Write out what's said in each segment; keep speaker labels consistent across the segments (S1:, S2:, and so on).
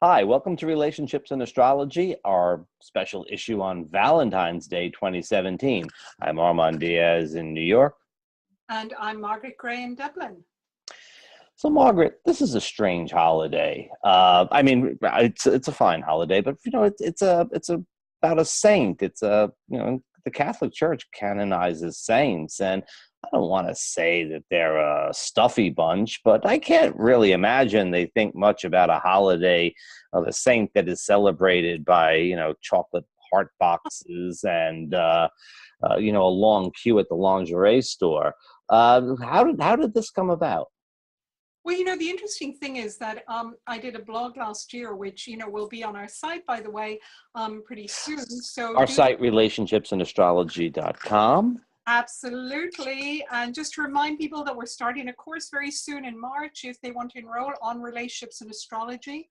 S1: Hi, welcome to Relationships and Astrology, our special issue on Valentine's Day 2017. I'm Armand Diaz in New York.
S2: And I'm Margaret Gray in Dublin.
S1: So, Margaret, this is a strange holiday. It's a fine holiday, but it's about a saint. The Catholic Church canonizes saints, and I don't want to say that they're a stuffy bunch, but I can't really imagine they think much about a holiday of a saint that is celebrated by chocolate heart boxes and a long queue at the lingerie store. How did this come about?
S2: Well, the interesting thing is that I did a blog last year, which, will be on our site, by the way, pretty soon. So
S1: Our site, relationships.astrology.com.
S2: Absolutely. And just to remind people that we're starting a course very soon in March if they want to enroll on relationships and astrology.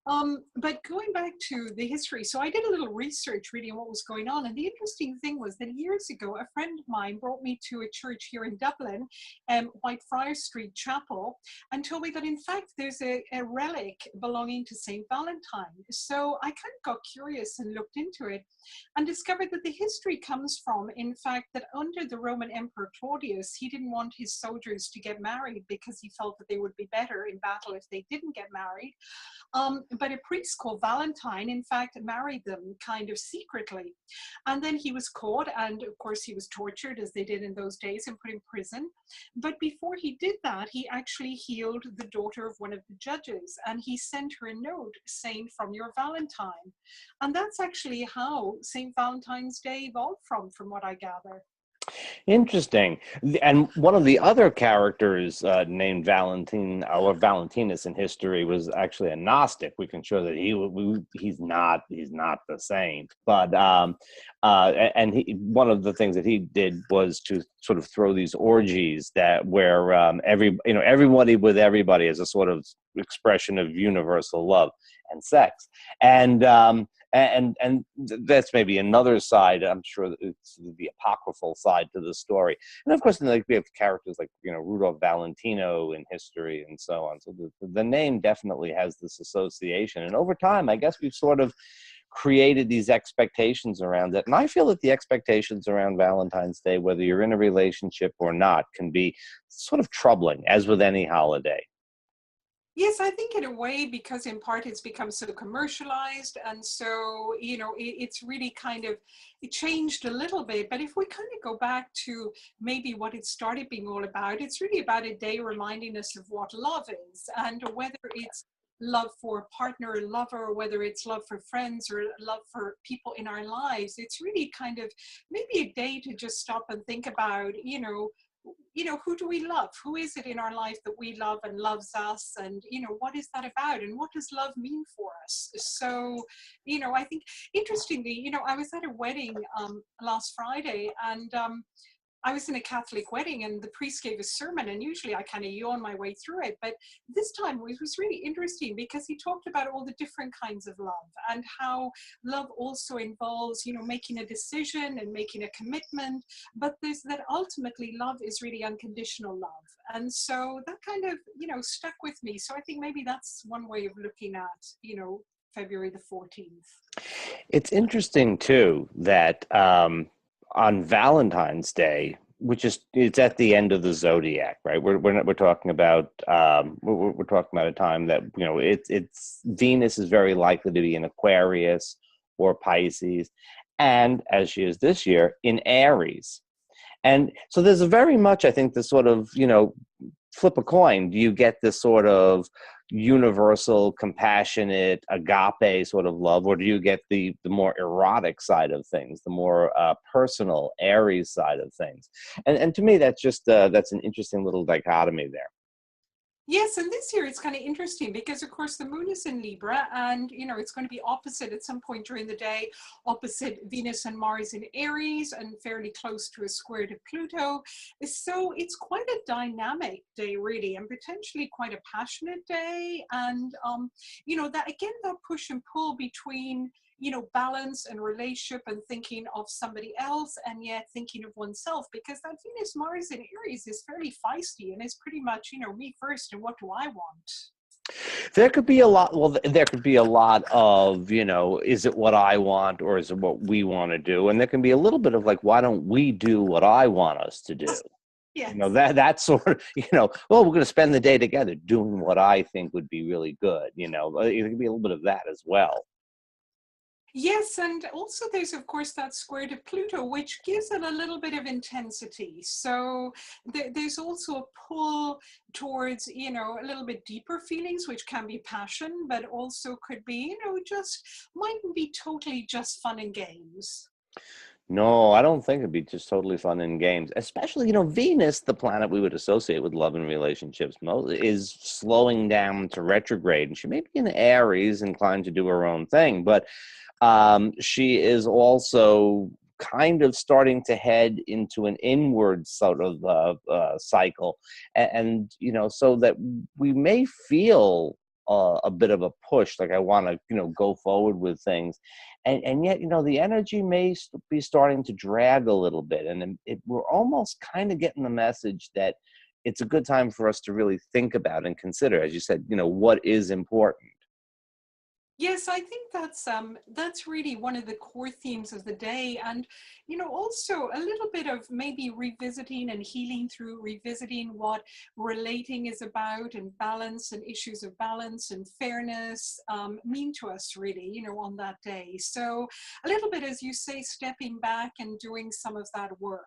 S2: But going back to the history, so I did a little research reading what was going on. And the interesting thing was that years ago, a friend of mine brought me to a church here in Dublin, Whitefriars Street Chapel, and told me that in fact there's a relic belonging to St. Valentine. So I kind of got curious and looked into it and discovered that the history comes from, in fact, that under the Roman Emperor Claudius, he didn't want his soldiers to get married because he felt that they would be better in battle if they didn't get married. But a priest called Valentine, in fact, married them kind of secretly. And then he was caught, and of course he was tortured, as they did in those days, and put in prison. But before he did that, he actually healed the daughter of one of the judges, and he sent her a note saying, "From your Valentine." And that's actually how St. Valentine's Day evolved from what I gather.
S1: Interesting. And one of the other characters named Valentine or Valentinus in history was actually a Gnostic. We can show that he's not the saint. But one of the things that he did was to sort of throw these orgies where everybody with everybody as a sort of expression of universal love and sex. And that's maybe another side. I'm sure that it's the apocryphal side to the story. And of course, we have characters like Rudolph Valentino in history and so on. So the name definitely has this association. And over time, I guess we've sort of created these expectations around it. And I feel that the expectations around Valentine's Day, whether you're in a relationship or not, can be sort of troubling, as with any holiday.
S2: Yes, I think in a way, because in part it's become so commercialized. And so, it's really it changed a little bit. But if we kind of go back to maybe what it started being all about, it's really about a day reminding us of what love is, and whether it's love for a partner or lover, or whether it's love for friends or love for people in our lives. It's really kind of maybe a day to just stop and think about, who do we love? Who is it in our life that we love and loves us? And, what is that about? And what does love mean for us? So, I think interestingly, I was at a wedding last Friday, and I was in a Catholic wedding, and the priest gave a sermon, and usually I kind of yawn my way through it. But this time it was really interesting because he talked about all the different kinds of love and how love also involves, making a decision and making a commitment. But there's that ultimately love is really unconditional love. And so that kind of, stuck with me. So I think maybe that's one way of looking at, February the 14th.
S1: It's interesting, too, that on Valentine's Day, it's at the end of the zodiac, right? We're talking about we're talking about a time that it's Venus is very likely to be in Aquarius or Pisces, and as she is this year in Aries, and so there's a very much, I think, this sort of flip a coin. Do you get this sort of universal, compassionate, agape sort of love, or do you get the more erotic side of things, the more personal Aries side of things? And to me, that's just that's an interesting little dichotomy there.
S2: Yes, and this year it's kind of interesting because, of course, the moon is in Libra, and it's going to be opposite at some point during the day, opposite Venus and Mars in Aries, and fairly close to a square to Pluto. So it's quite a dynamic day, really, and potentially quite a passionate day. And that again, that push and pull between balance and relationship and thinking of somebody else and yet thinking of oneself, because that Venus Mars in Aries is fairly feisty and is pretty much, me first and what do I want?
S1: There could be a lot. Well, there could be a lot of, is it what I want or is it what we want to do? And there can be a little bit of like, why don't we do what I want us to do?
S2: Yes.
S1: That sort of, well, we're going to spend the day together doing what I think would be really good. It could be a little bit of that as well.
S2: Yes, and also there's of course that square to Pluto, which gives it a little bit of intensity. So there's also a pull towards, a little bit deeper feelings, which can be passion, but also could be, just mightn't be totally just fun and games.
S1: No, I don't think it'd be just totally fun in games. Especially, Venus, the planet we would associate with love and relationships most, is slowing down to retrograde. And she may be in Aries, inclined to do her own thing, but she is also kind of starting to head into an inward sort of cycle. So that we may feel a bit of a push, like I want to, go forward with things. And yet, the energy may be starting to drag a little bit. And we're almost kind of getting the message that it's a good time for us to really think about and consider, as you said, what is important.
S2: Yes, I think that's really one of the core themes of the day, and also a little bit of maybe revisiting and healing through revisiting what relating is about, and balance and issues of balance and fairness mean to us really, on that day. So a little bit, as you say, stepping back and doing some of that work.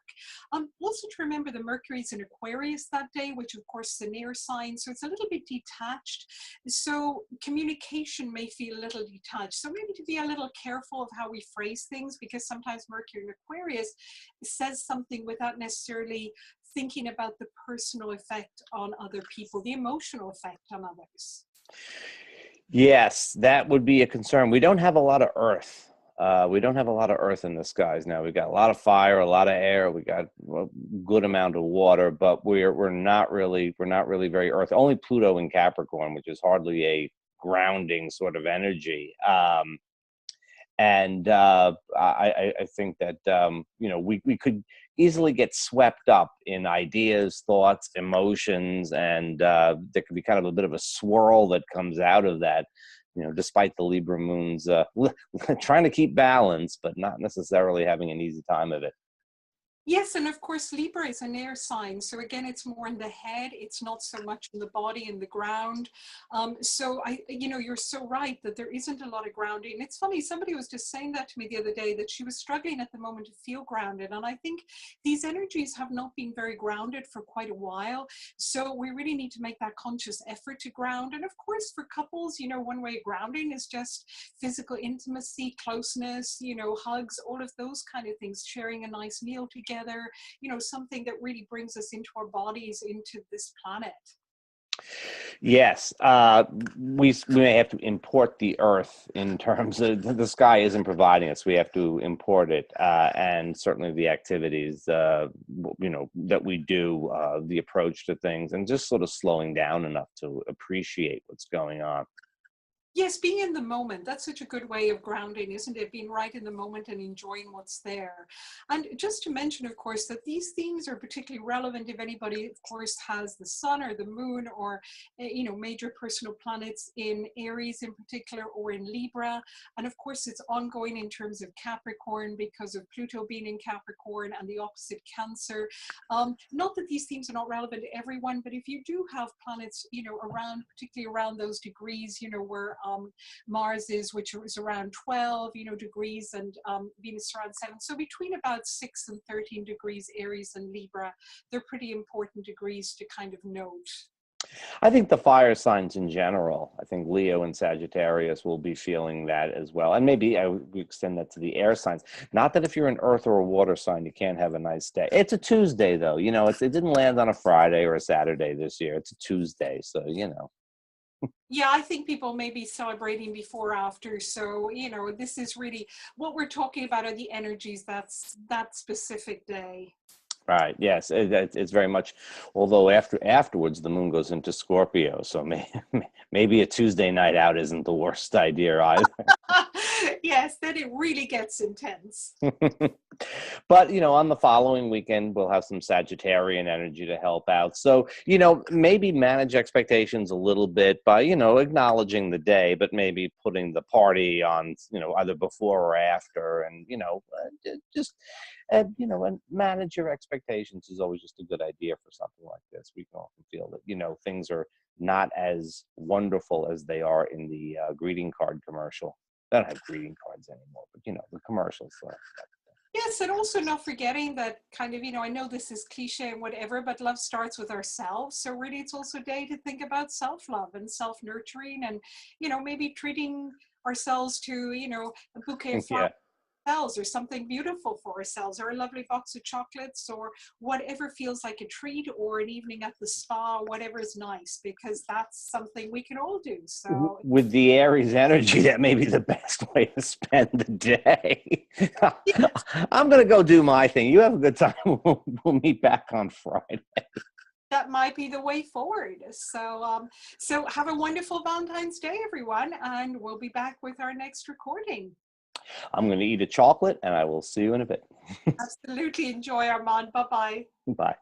S2: Also to remember the Mercury's in Aquarius that day, which of course is an air sign, so it's a little bit detached. So communication may feel a little detached. So maybe to be a little careful of how we phrase things, because sometimes Mercury in Aquarius says something without necessarily thinking about the personal effect on other people, the emotional effect on others.
S1: Yes, that would be a concern. We don't have a lot of earth. We don't have a lot of earth in the skies now. We got a lot of fire, a lot of air. We got a good amount of water, but we're not really very earth. Only Pluto in Capricorn, which is hardly a grounding sort of energy. I think that we could easily get swept up in ideas, thoughts, emotions, and there could be kind of a bit of a swirl that comes out of that. Despite the Libra moons trying to keep balance, but not necessarily having an easy time of it.
S2: Yes, and of course, Libra is an air sign. So again, it's more in the head. It's not so much in the body and the ground. So you're so right that there isn't a lot of grounding. It's funny, somebody was just saying that to me the other day, that she was struggling at the moment to feel grounded. And I think these energies have not been very grounded for quite a while. So we really need to make that conscious effort to ground. And of course, for couples, one way of grounding is just physical intimacy, closeness, hugs, all of those kind of things, sharing a nice meal together. Something that really brings us into our bodies, into this planet.
S1: Yes, we may have to import the earth in terms of the sky isn't providing us. We have to import it, and certainly the activities, that we do, the approach to things, and just sort of slowing down enough to appreciate what's going on.
S2: Yes, being in the moment, that's such a good way of grounding, isn't it? Being right in the moment and enjoying what's there. And just to mention, of course, that these themes are particularly relevant if anybody, of course, has the sun or the moon or, major personal planets in Aries in particular, or in Libra. And of course, it's ongoing in terms of Capricorn because of Pluto being in Capricorn and the opposite Cancer. Not that these themes are not relevant to everyone, but if you do have planets, around, particularly around those degrees, where Mars is, which is around 12, degrees, and Venus around 7. So between about 6 and 13 degrees, Aries and Libra, they're pretty important degrees to kind of note.
S1: I think the fire signs in general, I think Leo and Sagittarius will be feeling that as well. And maybe I would extend that to the air signs. Not that if you're an earth or a water sign, you can't have a nice day. It's a Tuesday, though. It didn't land on a Friday or a Saturday this year. It's a Tuesday. So,
S2: Yeah, I think people may be celebrating before, after. So, this is really what we're talking about, are the energies that's that specific day.
S1: Right. Yes. It's very much. Although afterwards the moon goes into Scorpio, so maybe a Tuesday night out isn't the worst idea either.
S2: Yes, then it really gets intense.
S1: But, on the following weekend, we'll have some Sagittarian energy to help out. So, maybe manage expectations a little bit by, acknowledging the day, but maybe putting the party on, either before or after. And, just, and manage your expectations is always just a good idea for something like this. We can often feel that, things are not as wonderful as they are in the greeting card commercial. I don't have greeting cards anymore, but, the commercials.
S2: Yes, and also not forgetting that kind of, I know this is cliche and whatever, but love starts with ourselves. So really it's also a day to think about self-love and self-nurturing and, maybe treating ourselves to, a bouquet of flowers
S1: Yeah.
S2: ourselves or something beautiful for ourselves or a lovely box of chocolates or whatever feels like a treat or an evening at the spa, whatever is nice, because that's something we can all do. So
S1: With the Aries energy, that may be the best way to spend the day. I'm going to go do my thing. You have a good time. We'll meet back on Friday.
S2: that might be the way forward. So have a wonderful Valentine's Day, everyone, and we'll be back with our next recording.
S1: I'm going to eat a chocolate, and I will see you in a bit.
S2: Absolutely enjoy, Armand. Bye-bye.
S1: Bye.